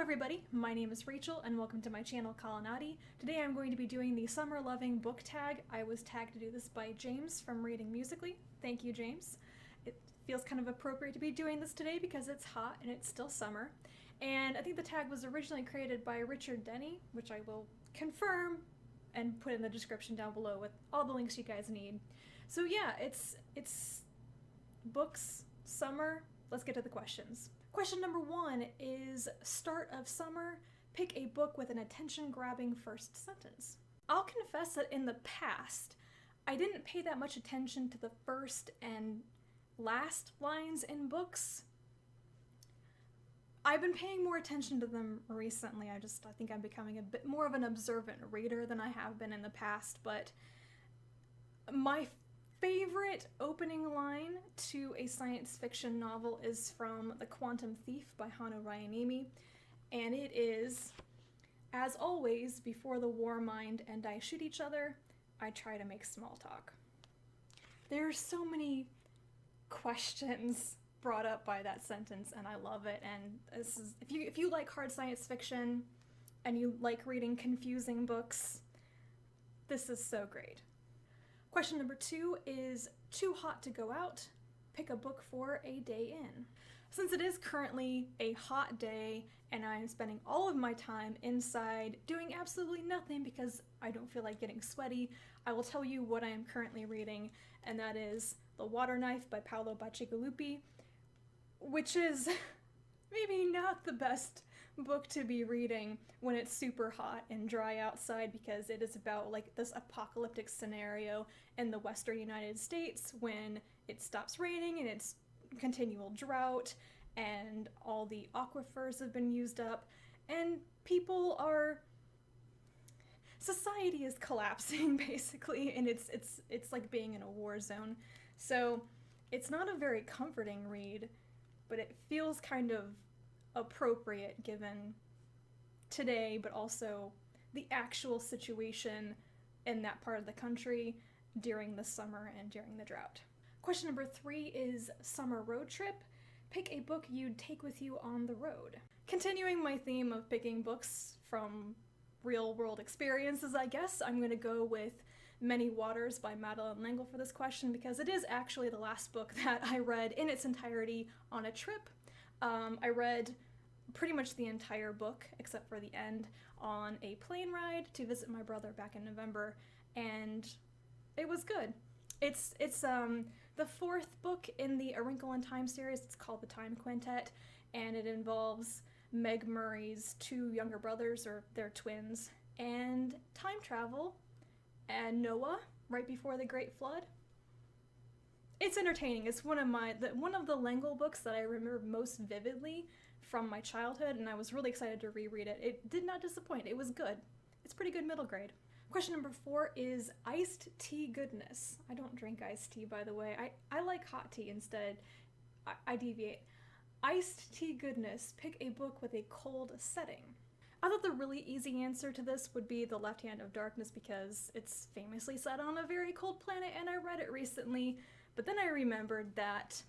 everybody, my name is Rachel and welcome to my channel Kalanati. Today I'm going to be doing the Summer Loving book tag. I was tagged to do this by James from Reading Musically. Thank you, James. It feels kind of appropriate to be doing this today because it's hot and it's still summer. And I think the tag was originally created by Richard Denny, which I will confirm and put in the description down below with all the links you guys need. So yeah, it's books, summer. Let's get to the questions. Question number 1 is, start of summer, pick a book with an attention-grabbing first sentence. I'll confess that in the past, I didn't pay that much attention to the first and last lines in books. I've been paying more attention to them recently. I think I'm becoming a bit more of an observant reader than I have been in the past, but my favorite opening line to a science fiction novel is from The Quantum Thief by Hano Ryanimi, and it is, as always, before the war mind and I shoot each other, I try to make small talk. There are so many questions brought up by that sentence, and I love it. And this is, if you like hard science fiction and you like reading confusing books, this is so great. Question number 2 is, too hot to go out, pick a book for a day in. Since it is currently a hot day and I'm spending all of my time inside doing absolutely nothing because I don't feel like getting sweaty, I will tell you what I am currently reading, and that is The Water Knife by Paolo Bacigalupi, which is maybe not the best book to be reading when it's super hot and dry outside, because it is about like this apocalyptic scenario in the western United States when it stops raining and it's continual drought and all the aquifers have been used up and society is collapsing basically, and it's like being in a war zone. So it's not a very comforting read, but it feels kind of appropriate given today, but also the actual situation in that part of the country during the summer and during the drought. Question number 3 is summer road trip. Pick a book you'd take with you on the road. Continuing my theme of picking books from real world experiences, I guess, I'm going to go with Many Waters by Madeleine L'Engle for this question, because it is actually the last book that I read in its entirety on a trip. I read pretty much the entire book, except for the end, on a plane ride to visit my brother back in November, and it was good. It's the 4th book in the A Wrinkle in Time series. It's called The Time Quintet, and it involves Meg Murray's 2 younger brothers, or they're twins, and time travel, and Noah, right before the Great Flood. It's entertaining. It's one of the L'Engle books that I remember most vividly from my childhood, and I was really excited to reread it. It did not disappoint. It was good. It's pretty good middle grade. Question number 4 is iced tea goodness. I don't drink iced tea, by the way. I like hot tea instead. I deviate. Iced tea goodness. Pick a book with a cold setting. I thought the really easy answer to this would be The Left Hand of Darkness, because it's famously set on a very cold planet and I read it recently, but then I remembered that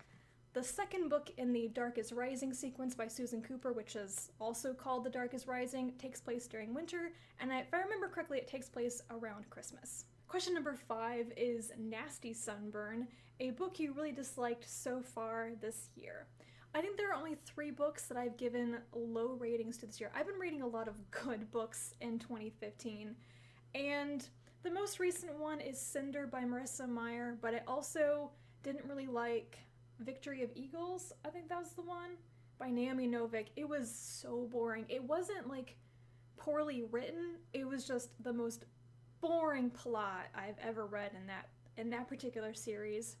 the second book in the Dark is Rising sequence by Susan Cooper, which is also called The Dark is Rising, takes place during winter, and if I remember correctly, it takes place around Christmas. Question number 5 is Nasty Sunburn, a book you really disliked so far this year. I think there are only 3 books that I've given low ratings to this year. I've been reading a lot of good books in 2015, and the most recent one is Cinder by Marissa Meyer, but I also didn't really like Victory of Eagles, I think that was the one, by Naomi Novik. It was so boring. It wasn't like poorly written, it was just the most boring plot I've ever read in that particular series.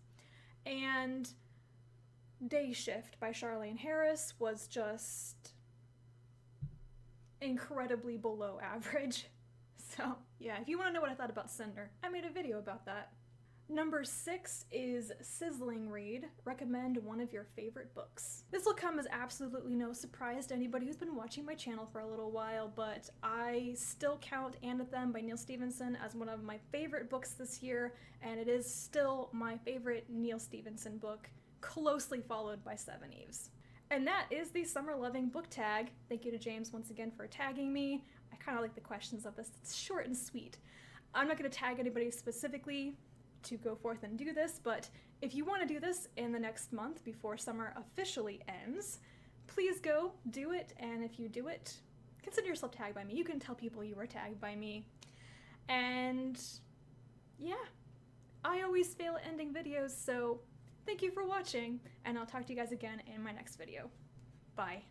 And Day Shift by Charlaine Harris was just incredibly below average. So yeah, if you want to know what I thought about Cinder, I made a video about that. Number 6 is Sizzling Read. Recommend one of your favorite books. This will come as absolutely no surprise to anybody who's been watching my channel for a little while, but I still count Anthem by Neal Stephenson as one of my favorite books this year, and it is still my favorite Neal Stephenson book, closely followed by Seven Eves. And that is the Summer Loving book tag. Thank you to James once again for tagging me. I kind of like the questions of this. It's short and sweet. I'm not going to tag anybody specifically to go forth and do this, but if you want to do this in the next month before summer officially ends, please go do it. And if you do it, consider yourself tagged by me. You can tell people you were tagged by me. And yeah, I always fail at ending videos, so thank you for watching, and I'll talk to you guys again in my next video. Bye.